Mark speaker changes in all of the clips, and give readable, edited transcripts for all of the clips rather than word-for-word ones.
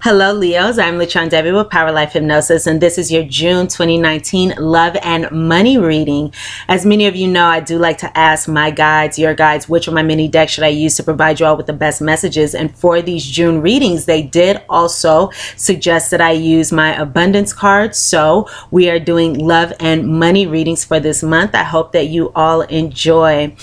Speaker 1: Hello Leos, I'm lachondevi with Power Life Hypnosis, and this is your June 2019 love and money reading. As many of you know, I do like to ask my guides, your guides, which of my mini decks should I use to provide you all with the best messages. And for these June readings, they did also suggest that I use my abundance cards. So we are doing love and money readings for this month. I hope that you all enjoy.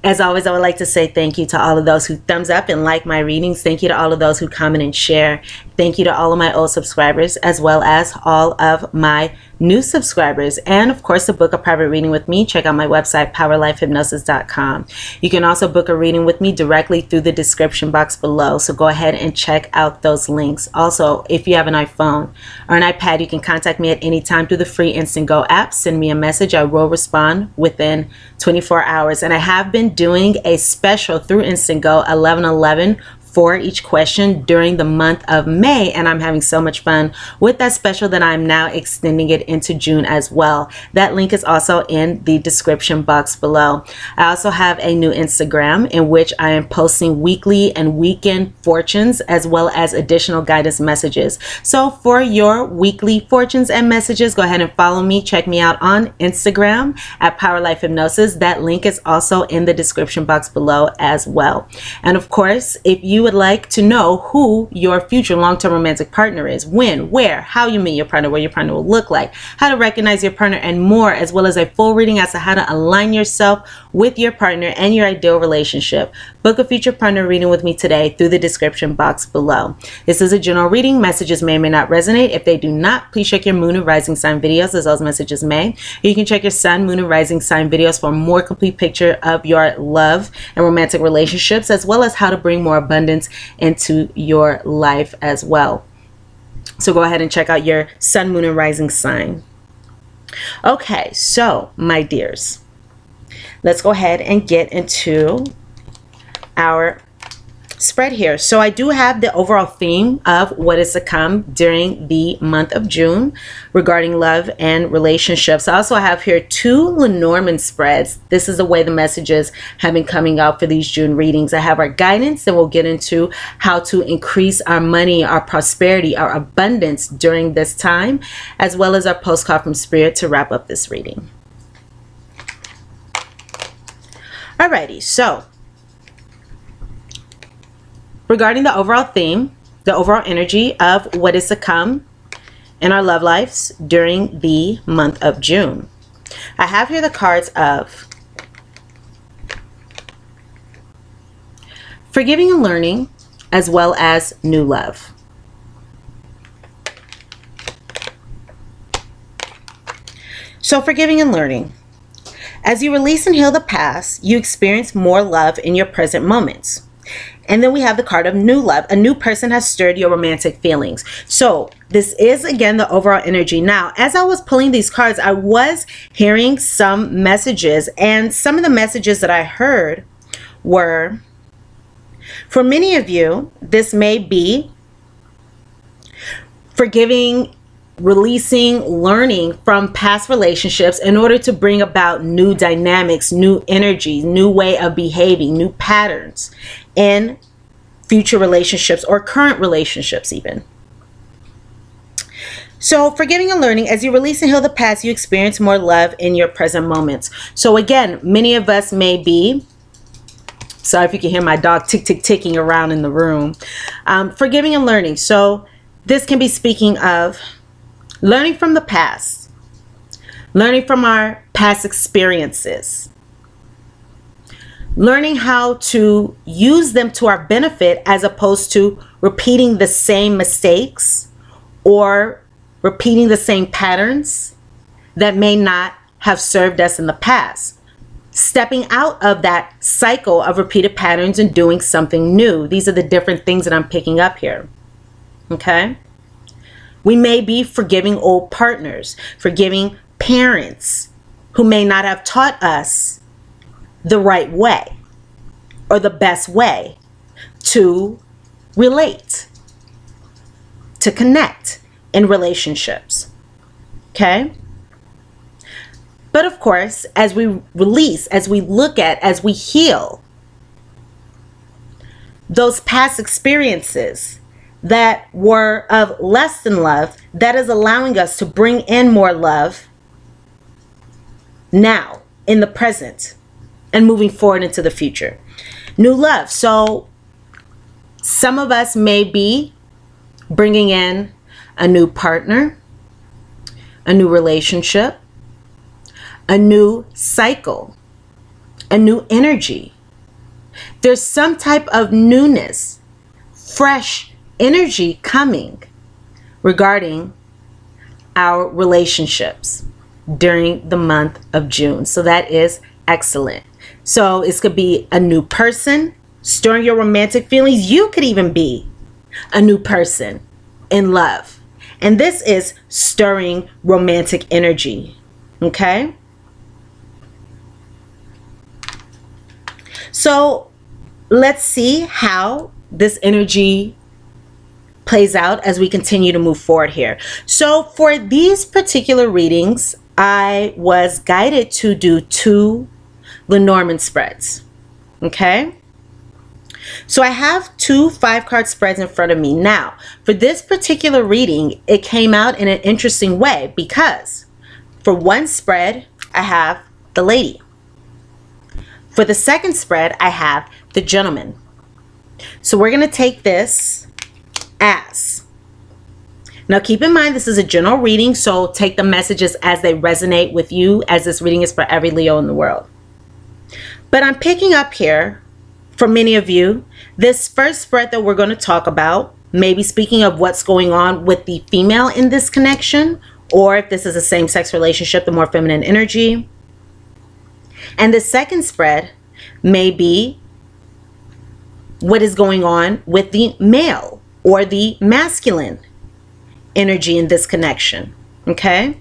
Speaker 1: As always, I would like to say thank you to all of those who thumbs up and like my readings. Thank you to all of those who comment and share. Thank you to all of my old subscribers, as well as all of my new subscribers. And of course, to book a private reading with me, check out my website, powerlifehypnosis.com. You can also book a reading with me directly through the description box below. So go ahead and check out those links. Also, if you have an iPhone or an iPad, you can contact me at any time through the free Instant Go app. Send me a message. I will respond within 24 hours. And I have been doing a special through Instant Go 11/11 for each question during the month of May, and I'm having so much fun with that special that I'm now extending it into June as well. That link is also in the description box below. I also have a new Instagram in which I am posting weekly and weekend fortunes as well as additional guidance messages. So for your weekly fortunes and messages, go ahead and follow me. Check me out on Instagram at Power Life Hypnosis. That link is also in the description box below as well. And of course, if you would like to know who your future long-term romantic partner is, when, where, how you meet your partner, what your partner will look like, how to recognize your partner, and more, as well as a full reading as to how to align yourself with your partner and your ideal relationship, book a future partner reading with me today through the description box below. This is a general reading. Messages may or may not resonate. If they do not, please check your moon and rising sign videos, as those messages may. You can check your sun, moon, and rising sign videos for a more complete picture of your love and romantic relationships, as well as how to bring more abundance into your life as well. So go ahead and check out your sun, moon, and rising sign. Okay, so my dears, let's go ahead and get into our spread here. So I do have the overall theme of what is to come during the month of June regarding love and relationships. I also have here two Lenormand spreads. This is the way the messages have been coming out for these June readings. I have our guidance, and we'll get into how to increase our money, our prosperity, our abundance during this time, as well as our postcard from Spirit to wrap up this reading. Alrighty, so regarding the overall theme, the overall energy of what is to come in our love lives during the month of June, I have here the cards of forgiving and learning, as well as new love. So forgiving and learning. As you release and heal the past, you experience more love in your present moments. And then we have the card of new love. A new person has stirred your romantic feelings. So this is, again, the overall energy. Now, as I was pulling these cards, I was hearing some messages. And some of the messages that I heard were, for many of you, this may be forgiving, releasing, learning from past relationships in order to bring about new dynamics, new energies, new way of behaving, new patterns in future relationships or current relationships even. So forgiving and learning, as you release and heal the past, you experience more love in your present moments. So again, many of us may be, sorry if you can hear my dog ticking around in the room, forgiving and learning. So this can be speaking of learning from the past, learning from our past experiences, learning how to use them to our benefit as opposed to repeating the same mistakes or repeating the same patterns that may not have served us in the past. Stepping out of that cycle of repeated patterns and doing something new. These are the different things that I'm picking up here. Okay? We may be forgiving old partners, forgiving parents who may not have taught us the right way or the best way to relate, to connect in relationships. Okay? But of course, as we release, as we look at, as we heal those past experiences, that were of less than love that is allowing us to bring in more love now in the present and moving forward into the future. New love. So some of us may be bringing in a new partner, a new relationship, a new cycle, a new energy. There's some type of newness, fresh energy coming regarding our relationships during the month of June. So that is excellent. So it could be a new person, stirring your romantic feelings. You could even be a new person in love. And this is stirring romantic energy. Okay? So let's see how this energy plays out as we continue to move forward here. So for these particular readings, I was guided to do 2 Lenormand spreads. Okay? So I have 2 5-card spreads in front of me. Now, for this particular reading, it came out in an interesting way because for one spread, I have the lady. For the second spread, I have the gentleman. So we're going to take this as. Now keep in mind, this is a general reading, so take the messages as they resonate with you, as this reading is for every Leo in the world. But I'm picking up here, for many of you, this first spread that we're going to talk about, maybe speaking of what's going on with the female in this connection, or if this is a same-sex relationship, the more feminine energy. And the second spread may be what is going on with the male or the masculine energy in this connection. Okay?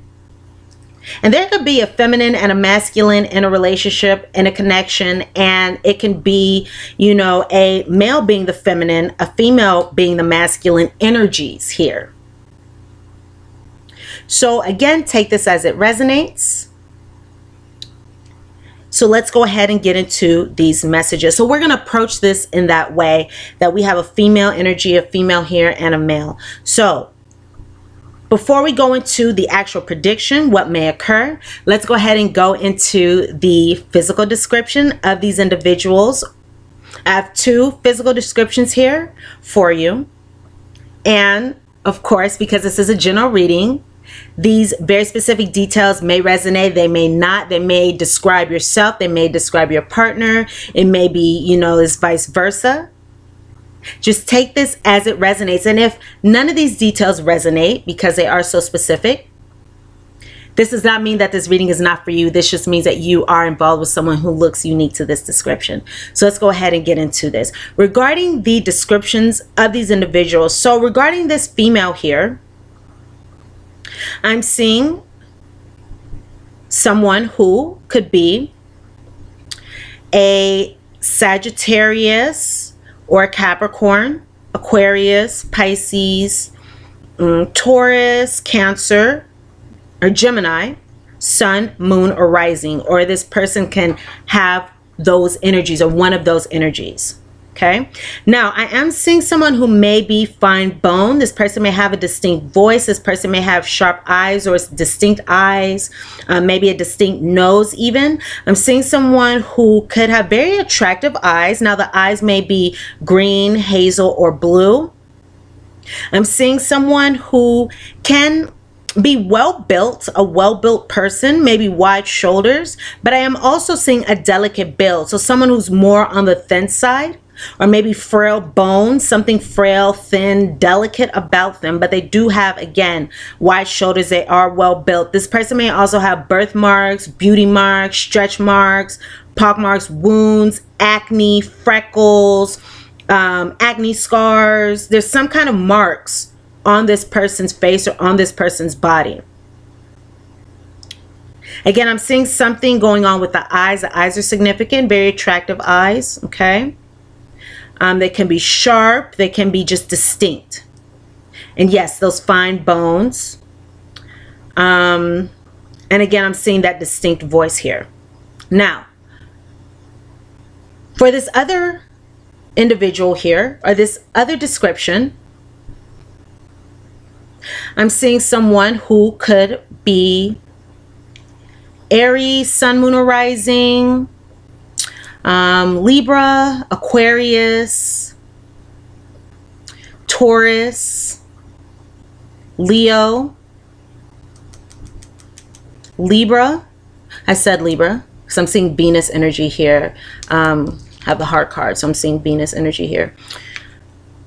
Speaker 1: And there could be a feminine and a masculine in a relationship, in a connection, and it can be, you know, a male being the feminine, a female being the masculine energies here. So again, take this as it resonates. So let's go ahead and get into these messages. So we're going to approach this in that way, that we have a female energy, a female here, and a male. So before we go into the actual prediction, what may occur, let's go ahead and go into the physical description of these individuals. I have 2 physical descriptions here for you. And of course, because this is a general reading, these very specific details may resonate, they may not. They may describe yourself, they may describe your partner. It may be, you know, it's vice versa. Just take this as it resonates. And if none of these details resonate because they are so specific, this does not mean that this reading is not for you. This just means that you are involved with someone who looks unique to this description. So let's go ahead and get into this. Regarding the descriptions of these individuals, so regarding this female here, I'm seeing someone who could be a Sagittarius or a Capricorn, Aquarius, Pisces, Taurus, Cancer, or Gemini, Sun, Moon, or Rising. Or this person can have those energies or one of those energies. Okay. Now, I am seeing someone who may be fine bone. This person may have a distinct voice. This person may have sharp eyes or distinct eyes, maybe a distinct nose even. I'm seeing someone who could have very attractive eyes. Now, the eyes may be green, hazel, or blue. I'm seeing someone who can be well-built, a well-built person, maybe wide shoulders, but I am also seeing a delicate build. So someone who's more on the thin side, or maybe frail bones, something frail, thin, delicate about them, but they do have, again, wide shoulders. They are well built. This person may also have birthmarks, beauty marks, stretch marks, pock marks, wounds, acne, freckles, acne scars. There's some kind of marks on this person's face or on this person's body. Again, I'm seeing something going on with the eyes. The eyes are significant, very attractive eyes, okay? They can be sharp. They can be just distinct. And yes, those fine bones. And again, I'm seeing that distinct voice here. Now, for this other individual here, or this other description, I'm seeing someone who could be Aries, Sun, Moon, or Rising, Libra, Aquarius, Taurus, Leo, Libra. I said Libra because I'm seeing Venus energy here. Have the heart card, so I'm seeing Venus energy here.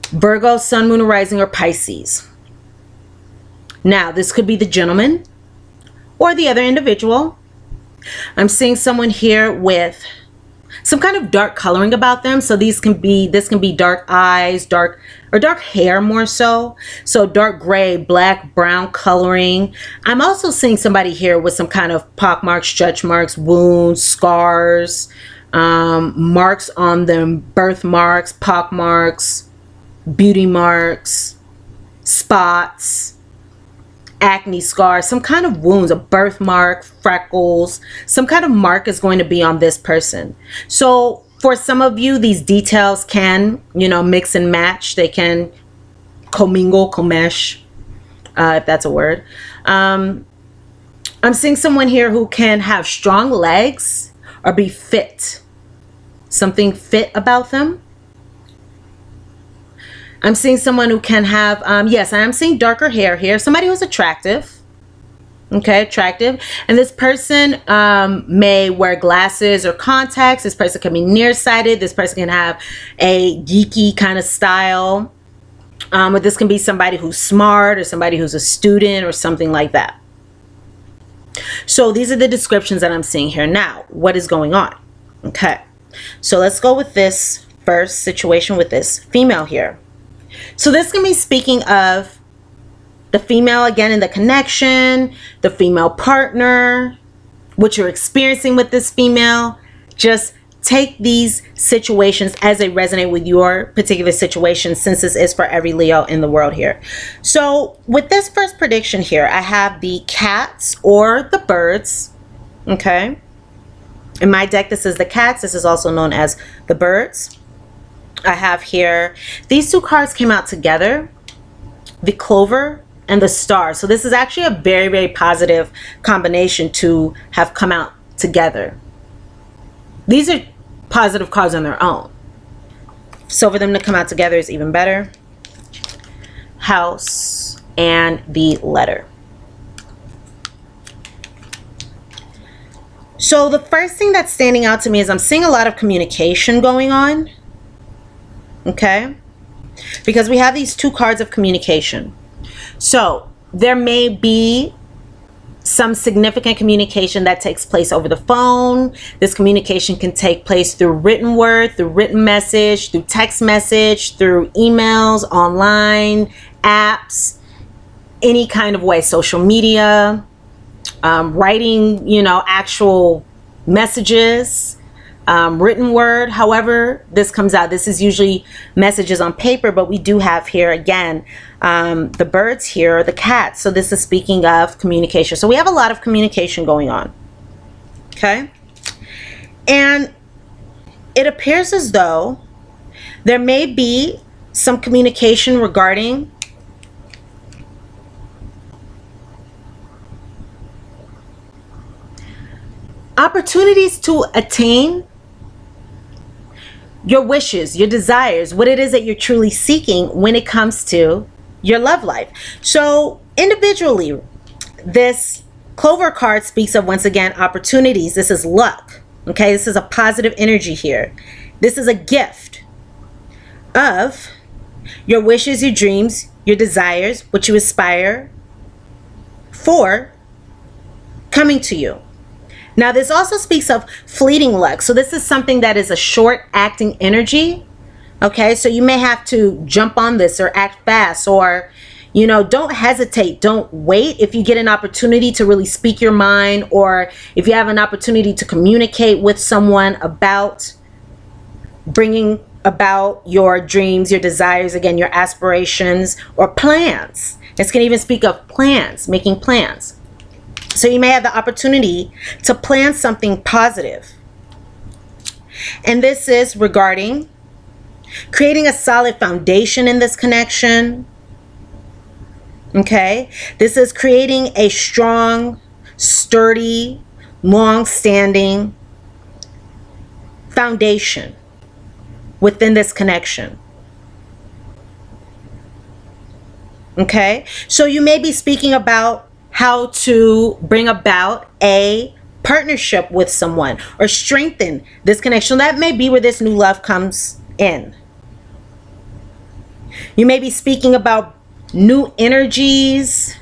Speaker 1: Virgo, Sun, Moon, or Rising, or Pisces. Now, this could be the gentleman or the other individual. I'm seeing someone here with some kind of dark coloring about them. So this can be dark eyes, dark hair more so. So dark gray, black, brown coloring. I'm also seeing somebody here with some kind of pock marks, stretch marks, wounds, scars, marks on them, birthmarks, pock marks, beauty marks, spots, acne scars, some kind of wounds, a birthmark, freckles, some kind of mark is going to be on this person. So for some of you, these details can, you know, mix and match. They can commingle, commesh, if that's a word. I'm seeing someone here who can have strong legs or be fit, something fit about them. I'm seeing someone who can have, yes, I am seeing darker hair here. Somebody who's attractive. Okay, attractive. And this person may wear glasses or contacts. This person can be nearsighted. This person can have a geeky kind of style. Or this can be somebody who's smart or somebody who's a student or something like that. So these are the descriptions that I'm seeing here. Now, what is going on? Okay, so let's go with this first situation with this female here. So this can be speaking of the female again in the connection, the female partner, what you're experiencing with this female. Just take these situations as they resonate with your particular situation, since this is for every Leo in the world here. So with this first prediction here, I have the cats or the birds. Okay. In my deck, this is the cats. This is also known as the birds. I have here, these two cards came out together, the clover and the star. So this is actually a very, very positive combination to have come out together. These are positive cards on their own. So for them to come out together is even better. House and the letter. So the first thing that's standing out to me is I'm seeing a lot of communication going on. Okay, because we have these two cards of communication. So there may be some significant communication that takes place over the phone. This communication can take place through written word, through written message, through text message, through emails, online, apps, any kind of way, social media, writing, you know, actual messages. Written word, however this comes out. This is usually messages on paper, but we do have here again the birds here, the cats. So this is speaking of communication. So we have a lot of communication going on. Okay, and it appears as though there may be some communication regarding opportunities to attain your wishes, your desires, what it is that you're truly seeking when it comes to your love life. So individually, this clover card speaks of, once again, opportunities. This is luck. Okay, this is a positive energy here. This is a gift of your wishes, your dreams, your desires, what you aspire for coming to you. Now, this also speaks of fleeting luck. So this is something that is a short acting energy. Okay, so you may have to jump on this or act fast, or, you know, don't hesitate. Don't wait. If you get an opportunity to really speak your mind, or if you have an opportunity to communicate with someone about bringing about your dreams, your desires, again, your aspirations or plans. This can even speak of plans, making plans. So you may have the opportunity to plan something positive. And this is regarding creating a solid foundation in this connection. Okay, this is creating a strong, sturdy, long-standing foundation within this connection. Okay, so you may be speaking about how to bring about a partnership with someone or strengthen this connection. That may be where this new love comes in. You may be speaking about new energies,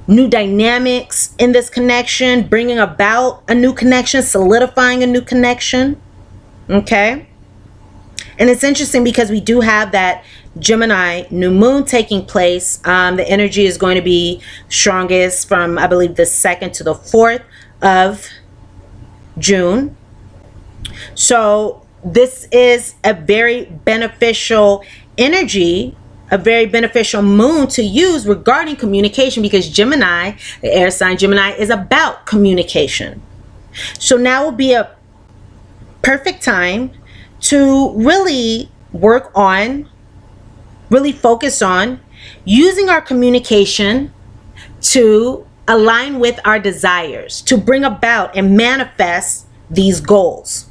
Speaker 1: new dynamics in this connection, bringing about a new connection, solidifying a new connection. Okay, and it's interesting because we do have that Gemini new moon taking place. The energy is going to be strongest from, I believe, the 2nd to the 4th of June. So this is a very beneficial energy, a very beneficial moon to use regarding communication, because Gemini, the air sign Gemini, is about communication. So now will be a perfect time to really work on, really focus on using our communication to align with our desires, to bring about and manifest these goals.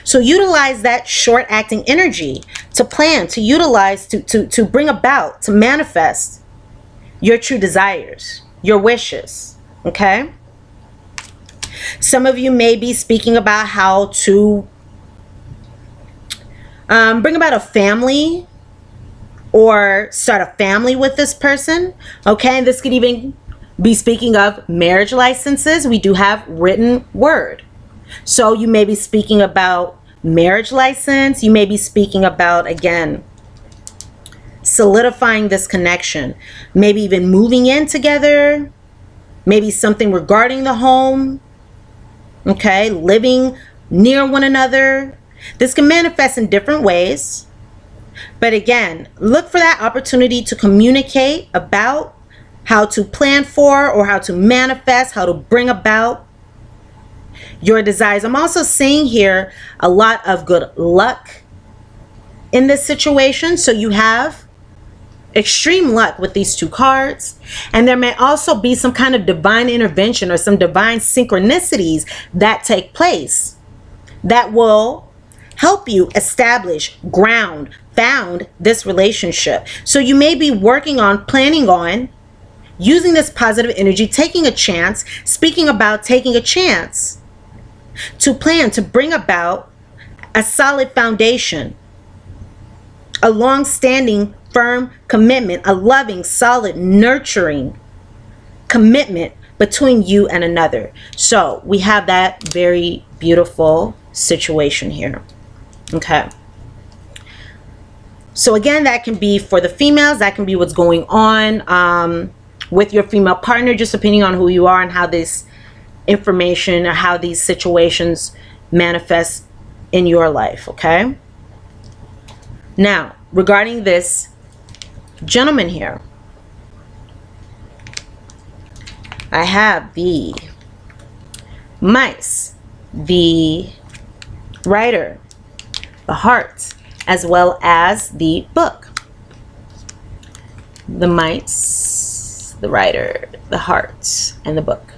Speaker 1: So utilize that short acting energy to plan, to utilize, to bring about, to manifest your true desires, your wishes. Okay? Some of you may be speaking about how to bring about a family or start a family with this person. Okay, and this could even be speaking of marriage licenses. We do have written word. So you may be speaking about marriage license. You may be speaking about, again, solidifying this connection. Maybe even moving in together. Maybe something regarding the home. Okay, living near one another. This can manifest in different ways. But again, look for that opportunity to communicate about how to plan for or how to manifest, how to bring about your desires. I'm also seeing here a lot of good luck in this situation. So you have extreme luck with these two cards. And there may also be some kind of divine intervention or some divine synchronicities that take place that will help you establish, found this relationship. So you may be working on, planning on using this positive energy, taking a chance, speaking about taking a chance to plan to bring about a solid foundation, a long-standing, firm commitment, a loving, solid, nurturing commitment between you and another. So we have that very beautiful situation here. Okay. So again, that can be for the females. That can be what's going on with your female partner, just depending on who you are and how this information or how these situations manifest in your life. Okay. Now, regarding this gentleman here, I have the mice, the writer, the hearts, as well as the book. The mice, the writer, the hearts, and the book.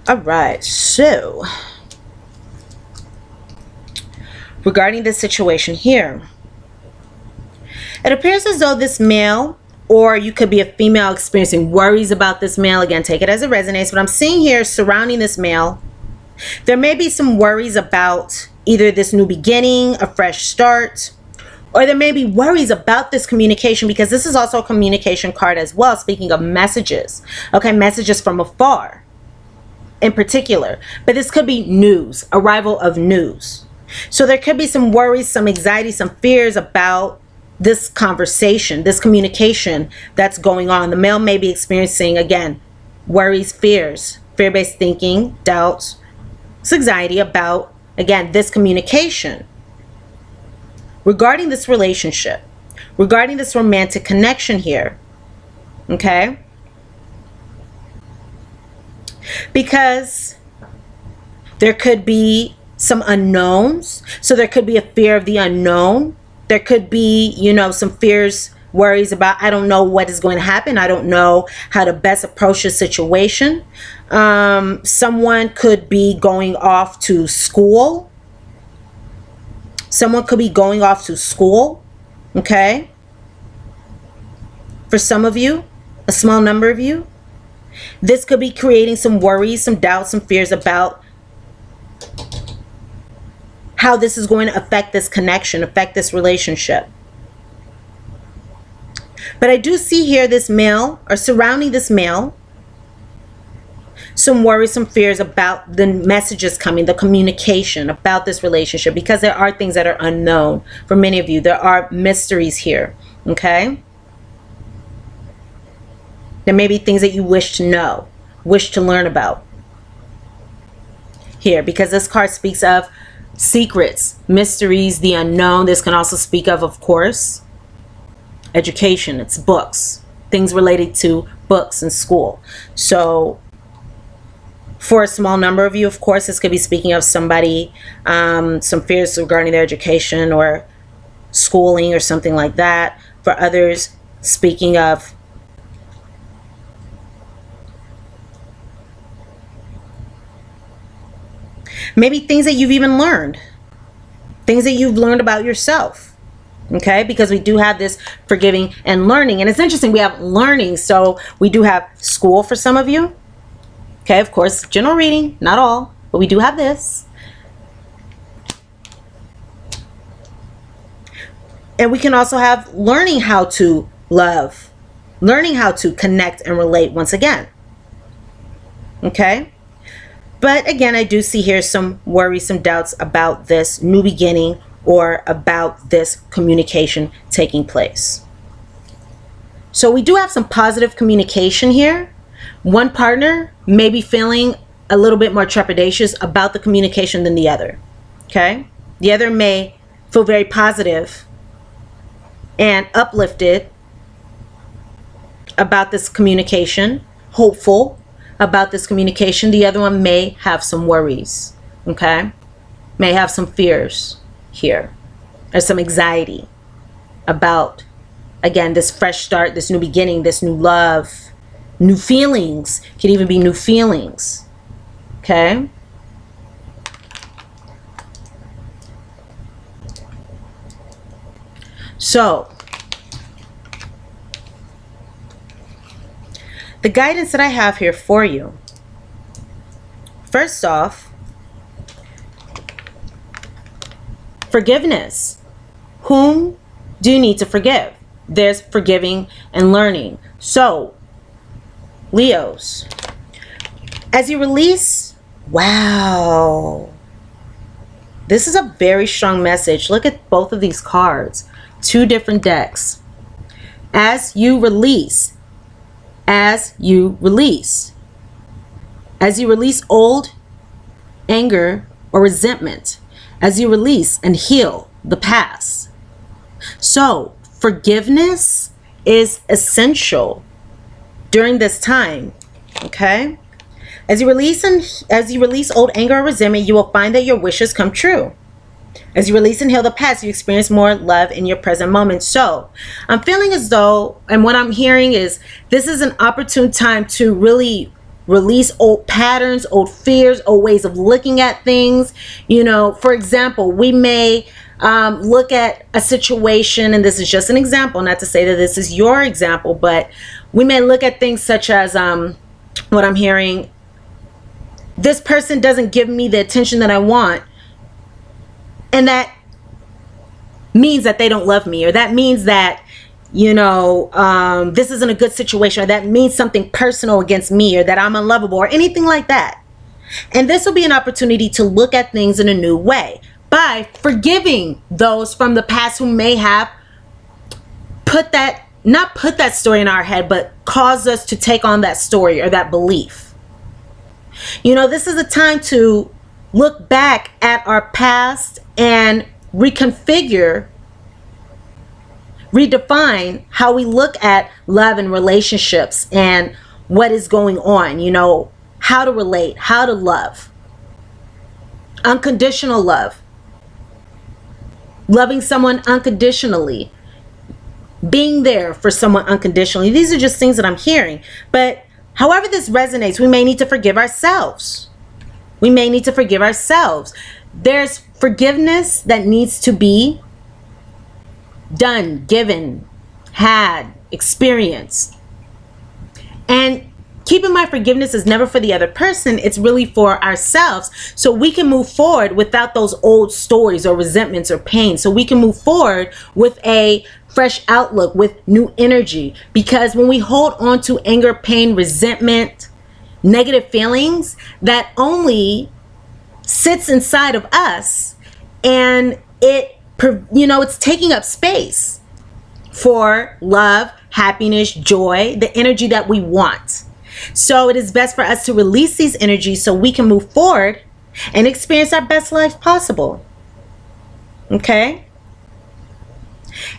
Speaker 1: All right, so regarding this situation here, it appears as though this male, or you could be a female experiencing worries about this male. Again, take it as it resonates. What I'm seeing here surrounding this male, there may be some worries about either this new beginning, a fresh start, or there may be worries about this communication, because this is also a communication card as well, speaking of messages. Okay, messages from afar in particular. But this could be news, arrival of news. So there could be some worries, some anxiety, some fears about this conversation, this communication that's going on. The male may be experiencing, again, worries, fears, fear-based thinking, doubts, anxiety about, again, this communication regarding this relationship, regarding this romantic connection here. Okay? Because there could be some unknowns. So there could be a fear of the unknown. There could be, you know, some fears, worries about, I don't know what is going to happen. I don't know how to best approach the situation. Someone could be going off to school. Someone could be going off to school. Okay. For some of you, a small number of you, this could be creating some worries, some doubts, some fears about how this is going to affect this connection, affect this relationship. But I do see here this male, or surrounding this male, some worries, some fears about the messages coming, the communication about this relationship, because there are things that are unknown for many of you. There are mysteries here, okay? There may be things that you wish to know, wish to learn about here, because this card speaks of secrets, mysteries, the unknown. This can also speak of course, education. It's books, things related to books and school. So for a small number of you, of course, this could be speaking of somebody, some fears regarding their education or schooling or something like that. For others, speaking of maybe things that you've even learned, things that you've learned about yourself. Okay, because we do have this forgiving and learning. And it's interesting, we have learning. So we do have school for some of you. Okay, of course, general reading, not all, but we do have this. And we can also have learning how to love, learning how to connect and relate once again. Okay. But again, I do see here some worries, some doubts about this new beginning or about this communication taking place. So we do have some positive communication here. One partner may be feeling a little bit more trepidatious about the communication than the other. Okay? The other may feel very positive and uplifted about this communication, hopeful about this communication. The other one may have some worries, okay? May have some fears here, or some anxiety about, again, this fresh start, this new beginning, this new love, new feelings. Could even be new feelings, okay? So the guidance that I have here for you, first off, forgiveness. Whom do you need to forgive? There's forgiving and learning. So, Leos, as you release, wow, this is a very strong message. Look at both of these cards, two different decks. As you release, as you release old anger or resentment, as you release and heal the past. So forgiveness is essential during this time, okay? As you release old anger or resentment, you will find that your wishes come true. As you release and heal the past, you experience more love in your present moment. So I'm feeling as though, and what I'm hearing is, this is an opportune time to really release old patterns, old fears, old ways of looking at things. You know, for example, we may look at a situation, and this is just an example, not to say that this is your example, but we may look at things such as what I'm hearing, this person doesn't give me the attention that I want, and that means that they don't love me, or that means that, you know, this isn't a good situation, or that means something personal against me, or that I'm unlovable, or anything like that. And this will be an opportunity to look at things in a new way by forgiving those from the past who may have not put that story in our head, but caused us to take on that story or that belief. You know, this is a time to look back at our past and reconfigure, redefine how we look at love and relationships and what is going on, you know, how to relate, how to love. unconditional love, loving someone unconditionally, being there for someone unconditionally. These are just things that I'm hearing. But however this resonates, we may need to forgive ourselves. We may need to forgive ourselves. There's forgiveness that needs to be done, given, had, experienced. And keep in mind, forgiveness is never for the other person. It's really for ourselves. So we can move forward without those old stories or resentments or pain. So we can move forward with a fresh outlook, with new energy. Because when we hold on to anger, pain, resentment, negative feelings, that only sits inside of us, and it's taking up space for love, happiness, joy, the energy that we want. So it is best for us to release these energies so we can move forward and experience our best life possible. Okay?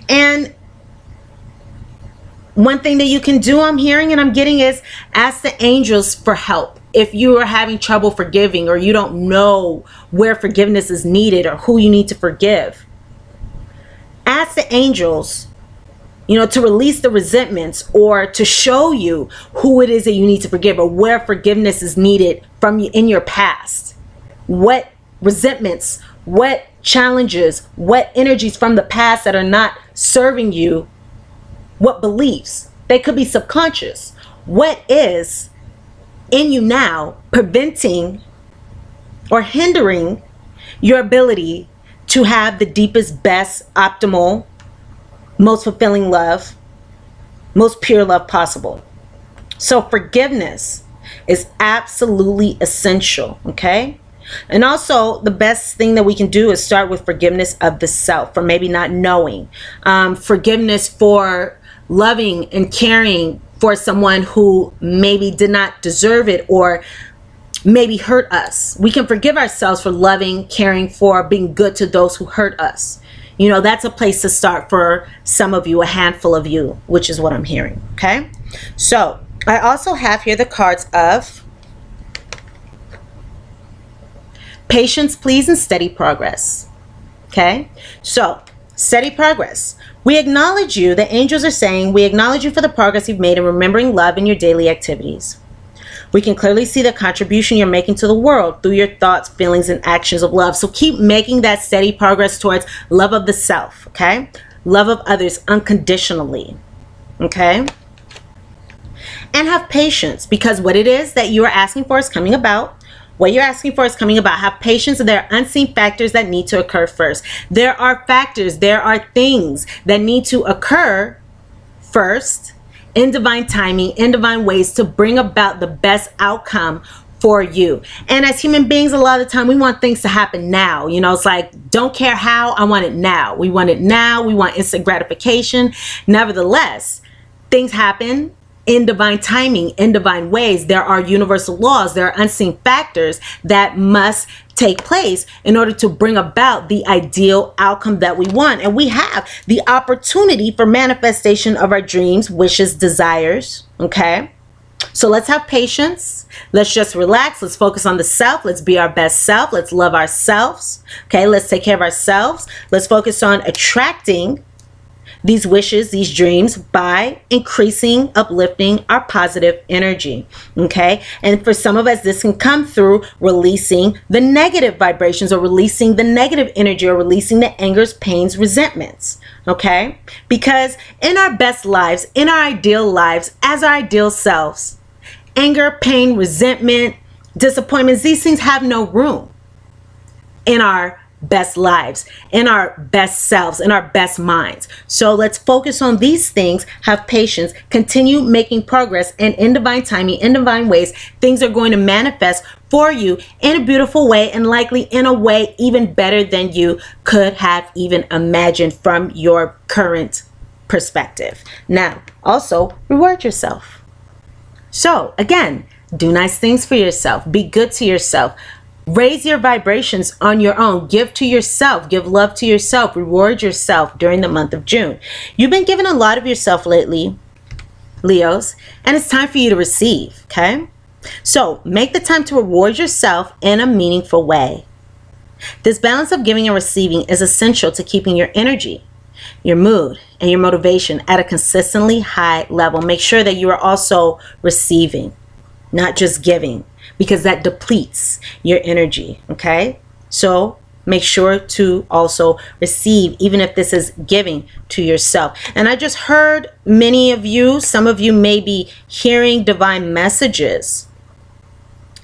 Speaker 1: And one thing that you can do, I'm hearing and I'm getting, is ask the angels for help. If you are having trouble forgiving, or you don't know where forgiveness is needed or who you need to forgive, ask the angels, to release the resentments, or to show you who it is that you need to forgive, or where forgiveness is needed from you in your past. What resentments, what challenges, what energies from the past that are not serving you, what beliefs, they could be subconscious. What is in you now preventing or hindering your ability to have the deepest, best, optimal, most fulfilling love, most pure love possible? So forgiveness is absolutely essential, okay? And also, the best thing that we can do is start with forgiveness of the self for maybe not knowing. Forgiveness for loving and caring for someone who maybe did not deserve it, or maybe hurt us. We can forgive ourselves for loving, caring for, being good to those who hurt us. That's a place to start for some of you, a handful of you, which is what I'm hearing, okay? So I also have here the cards of patience, please, and steady progress, okay? So steady progress. We acknowledge you. The angels are saying, we acknowledge you for the progress you've made in remembering love in your daily activities. We can clearly see the contribution you're making to the world through your thoughts, feelings, and actions of love. So keep making that steady progress towards love of the self, okay? Love of others unconditionally, okay? And have patience, because what it is that you are asking for is coming about. What you're asking for is coming about. Have patience, and there are unseen factors that need to occur first. There are factors, there are things that need to occur first in divine timing, in divine ways, to bring about the best outcome for you. And as human beings, a lot of the time we want things to happen now. It's like, don't care how, I want it now. We want it now. We want instant gratification. Nevertheless, things happen in divine timing, in divine ways. There are universal laws. There are unseen factors that must take place in order to bring about the ideal outcome that we want. And we have the opportunity for manifestation of our dreams, wishes, desires, okay? So let's have patience. Let's just relax. Let's focus on the self. Let's be our best self. Let's love ourselves, okay? Let's take care of ourselves. Let's focus on attracting these wishes, these dreams, by increasing, uplifting our positive energy, okay? And for some of us, this can come through releasing the negative vibrations, or releasing the negative energy, or releasing the angers, pains, resentments, okay? Because in our best lives, in our ideal lives, as our ideal selves, anger, pain, resentment, disappointments, these things have no room in our best lives, in our best selves, in our best minds. So let's focus on these things, have patience, continue making progress, and in divine timing, in divine ways, things are going to manifest for you in a beautiful way, and likely in a way even better than you could have even imagined from your current perspective. Now, also reward yourself. So again, do nice things for yourself, be good to yourself. Raise your vibrations on your own. Give to yourself. Give love to yourself. Reward yourself during the month of June. You've been given a lot of yourself lately, Leos, and it's time for you to receive, okay? So make the time to reward yourself in a meaningful way. This balance of giving and receiving is essential to keeping your energy, your mood, and your motivation at a consistently high level. Make sure that you are also receiving, not just giving, because that depletes your energy, okay? So make sure to also receive, even if this is giving to yourself. And I just heard many of you, some of you may be hearing divine messages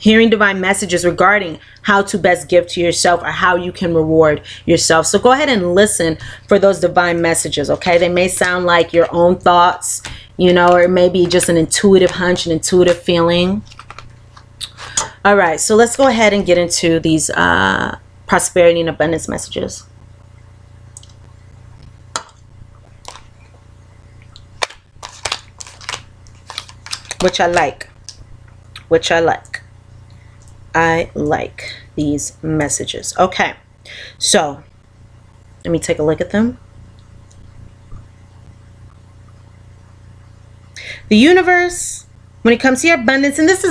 Speaker 1: regarding how to best give to yourself or how you can reward yourself. So go ahead and listen for those divine messages, okay? They may sound like your own thoughts, you know, or it may be just an intuitive hunch, an intuitive feeling. All right, so let's go ahead and get into these prosperity and abundance messages. Which I like. I like these messages. Okay, so let me take a look at them. The universe, when it comes to your abundance, and this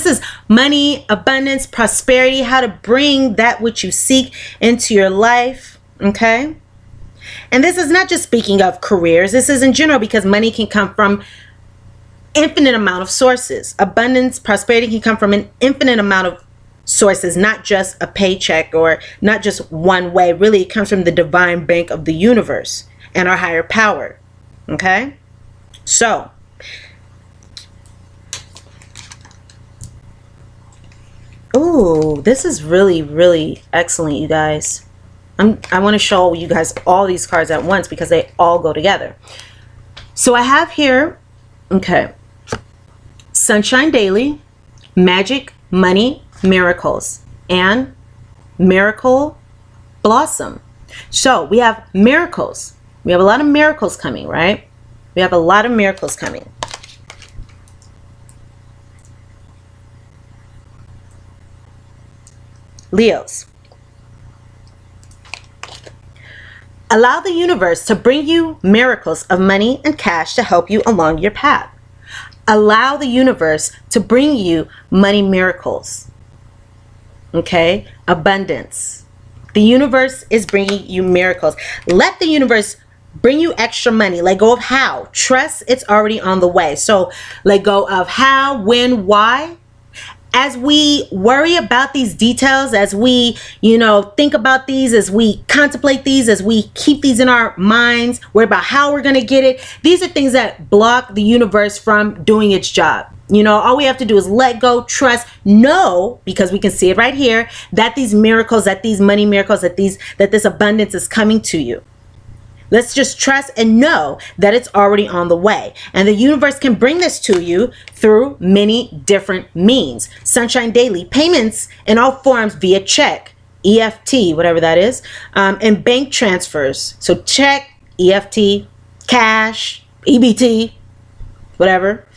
Speaker 1: is money, abundance, prosperity, how to bring that which you seek into your life, okay? And this is not just speaking of careers. This is in general, because money can come from infinite amount of sources. Abundance, prosperity can come from an infinite amount of sources, not just a paycheck or not just one way. Really, it comes from the divine bank of the universe and our higher power, okay? So ooh, this is really, really excellent, you guys. I want to show you guys all these cards at once because they all go together. So I have here, okay, Sunshine Daily, Magic, Money, Miracles, and Miracle Blossom. So we have miracles. We have a lot of miracles coming, right? We have a lot of miracles coming. Leos. Allow the universe to bring you miracles of money and cash to help you along your path. Allow the universe to bring you money miracles. Okay? Abundance. The universe is bringing you miracles. Let the universe bring you extra money. Let go of how. Trust it's already on the way. So let go of how, when, why. As we worry about these details, as we, you know, think about these, as we contemplate these, as we keep these in our minds, worry about how we're going to get it. These are things that block the universe from doing its job. You know, all we have to do is let go, trust, know, because we can see it right here, that these miracles, that these money miracles, that this abundance is coming to you. Let's just trust and know that it's already on the way. And the universe can bring this to you through many different means. Sunshine Daily, payments in all forms via check, EFT, whatever that is, and bank transfers. So check, EFT, cash, EBT, whatever.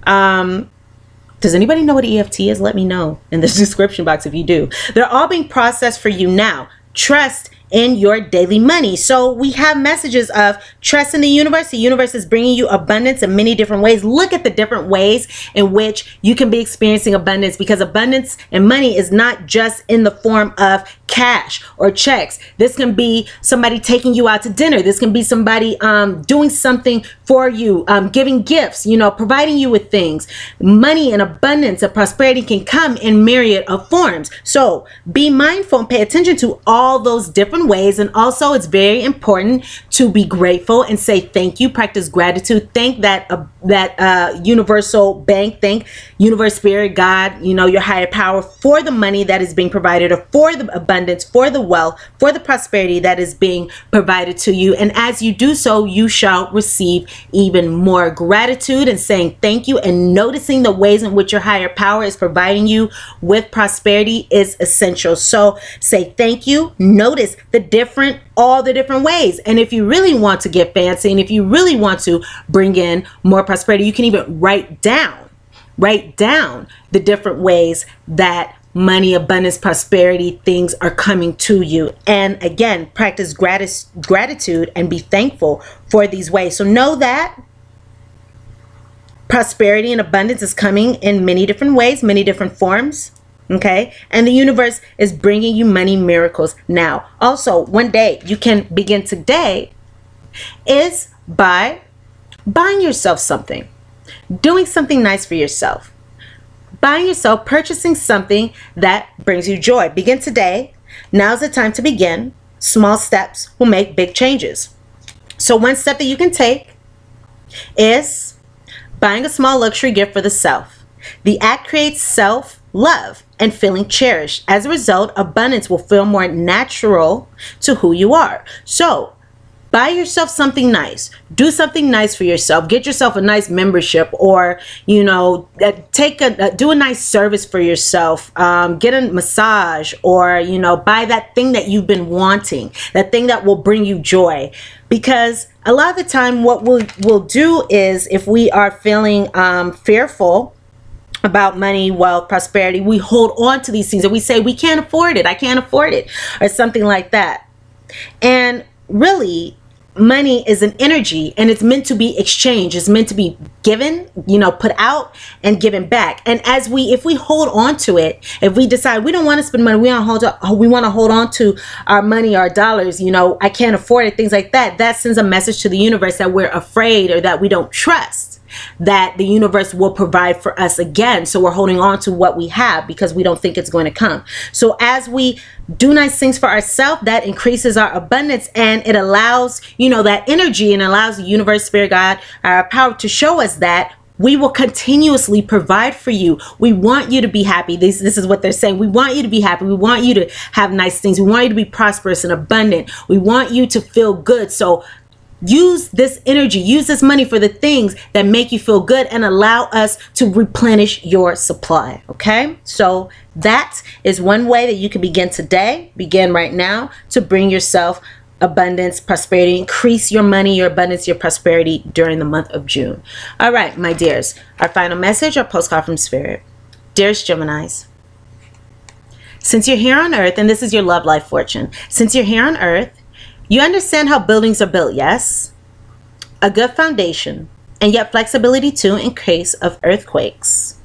Speaker 1: Does anybody know what EFT is? Let me know in the description box if you do. They're all being processed for you now. Trust in your daily money. So we have messages of trust in the universe. The universe is bringing you abundance in many different ways. Look at the different ways in which you can be experiencing abundance, because abundance and money is not just in the form of cash or checks. This can be somebody taking you out to dinner. This can be somebody doing something for you, giving gifts, you know, providing you with things. Money and abundance and prosperity can come in myriad of forms. So be mindful and pay attention to all those different ways. And also it's very important to be grateful and say thank you. Practice gratitude. Thank that universal bank. Thank universe, spirit, God, you know, your higher power for the money that is being provided, or for the abundance, for the wealth, for the prosperity that is being provided to you. And as you do so, you shall receive even more. Gratitude and saying thank you and noticing the ways in which your higher power is providing you with prosperity is essential. So say thank you. Notice all the different ways. And if you really want to get fancy, and if you really want to bring in more prosperity, you can even write down the different ways that money, abundance, prosperity, things are coming to you. And again, practice gratitude and be thankful for these ways. So know that prosperity and abundance is coming in many different ways, many different forms. Okay, and the universe is bringing you money miracles now. Also, one day you can begin today is by buying yourself something, doing something nice for yourself, buying yourself, purchasing something that brings you joy. Begin today. Now's the time to begin. Small steps will make big changes. So one step that you can take is buying a small luxury gift for the self. The act creates self-love and feeling cherished. As a result, abundance will feel more natural to who you are. So buy yourself something nice. Do something nice for yourself. Get yourself a nice membership, or, you know, do a nice service for yourself. Get a massage, or, you know, buy that thing that you've been wanting, that thing that will bring you joy. Because a lot of the time what we'll do is, if we are feeling fearful about money, wealth, prosperity, we hold on to these things and we say, we can't afford it. I can't afford it, or something like that. And really, money is an energy, and it's meant to be exchanged. It's meant to be given, you know, put out and given back. And if we hold on to it, if we decide we don't want to spend money, we want to hold on to our money, our dollars, you know, I can't afford it, things like that, that sends a message to the universe that we're afraid, or that we don't trust that the universe will provide for us again. So we're holding on to what we have because we don't think it's going to come. So as we do nice things for ourselves, that increases our abundance, and it allows, you know, that energy, and allows the universe, spirit, God, our power to show us that we will continuously provide for you. We want you to be happy. This is what they're saying. We want you to be happy. We want you to have nice things. We want you to be prosperous and abundant. We want you to feel good. So use this energy, use this money for the things that make you feel good, and allow us to replenish your supply. Okay, so that is one way that you can begin today, begin right now, to bring yourself abundance, prosperity, increase your money, your abundance, your prosperity during the month of June. All right, my dears, our final message, our postcard from Spirit. Dearest Geminis, since you're here on earth, and this is your love life fortune, since you're here on earth, you understand how buildings are built, yes? A good foundation, and yet flexibility too in case of earthquakes.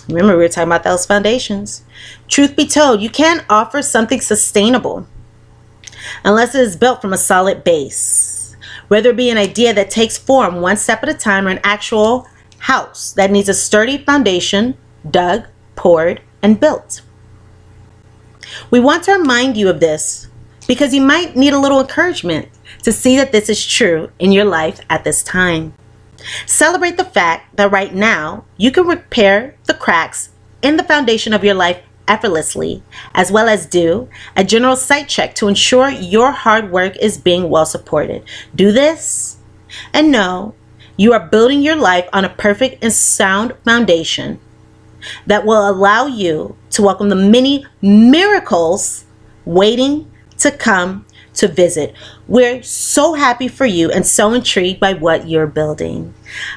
Speaker 1: Remember, we were talking about those foundations. Truth be told, you can't offer something sustainable unless it is built from a solid base. Whether it be an idea that takes form one step at a time, or an actual house that needs a sturdy foundation, dug, poured, and built. We want to remind you of this, because you might need a little encouragement to see that this is true in your life at this time. Celebrate the fact that right now you can repair the cracks in the foundation of your life effortlessly, as well as do a general site check to ensure your hard work is being well supported. Do this and know you are building your life on a perfect and sound foundation that will allow you to welcome the many miracles waiting to come to visit. We're so happy for you and so intrigued by what you're building.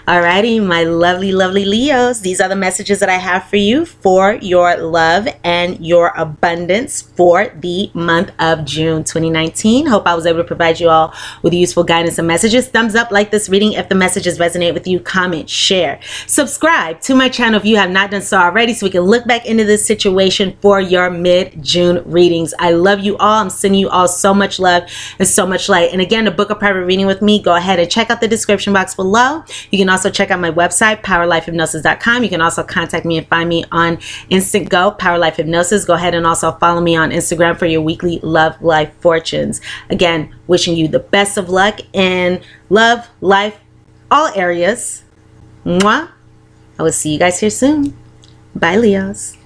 Speaker 1: Alrighty, my lovely, lovely Leos, these are the messages that I have for you for your love and your abundance for the month of June 2019. Hope I was able to provide you all with useful guidance and messages. Thumbs up, like this reading if the messages resonate with you. Comment, share, subscribe to my channel if you have not done so already, so we can look back into this situation for your mid-June readings. I love you all. I'm sending you all so much love and so much light. And again, to book a private reading with me, go ahead and check out the description box below. You can also check out my website, powerlifehypnosis.com. You can also contact me and find me on Instant Go, Power Life Hypnosis. Go ahead and also follow me on Instagram for your weekly love life fortunes. Again, wishing you the best of luck in love, life, all areas. Mwah. I will see you guys here soon. Bye, Leos.